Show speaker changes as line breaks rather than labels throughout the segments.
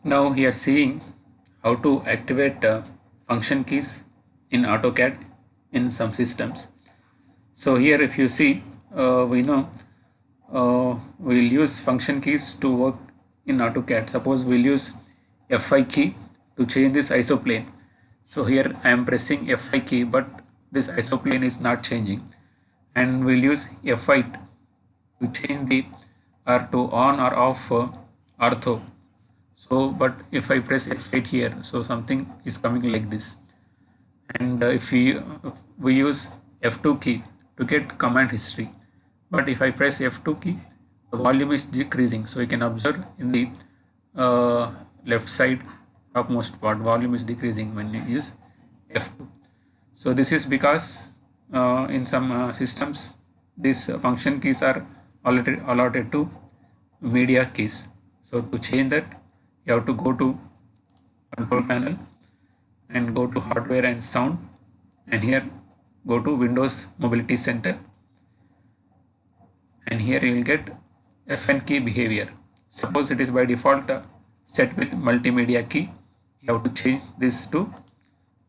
Now we are seeing how to activate function keys in AutoCAD in some systems. So here if you see, we know we'll use function keys to work in AutoCAD. Suppose we'll use F5 key to change this isoplane. So here I am pressing F5 key, but this isoplane is not changing, and we'll use F8 to change the or to on or off ortho. So but if I press F8 here, so something is coming like this. And if we use F2 key to get command history, but if I press F2 key, the volume is decreasing. So you can observe in the left side topmost part, volume is decreasing when you use F2. So this is because in some systems these function keys are already allotted to media keys. So to change that, you have to go to control panel and go to hardware and sound, and here go to Windows Mobility Center, and here you will get FN key behavior. Suppose it is by default set with multimedia key, you have to change this to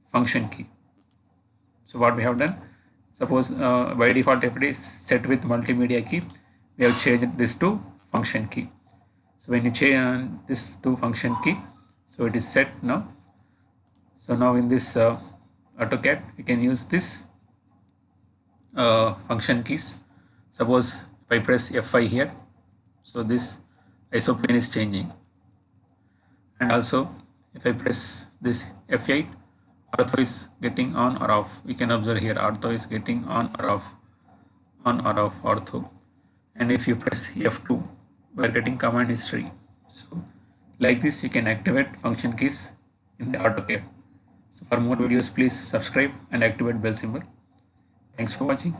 function key. So what we have done, suppose by default if it is set with multimedia key, we have changed this to function key. So when you change this to function key, so it is set now. So now in this AutoCAD, you can use this function keys. Suppose if I press F5 here, so this isoplane is changing. And also if I press this F8, ortho is getting on or off. We can observe here ortho is getting on or off ortho. And if you press F2, we are getting command history. So like this you can activate function keys in the AutoCAD. So for more videos, please subscribe and activate bell symbol. Thanks for watching.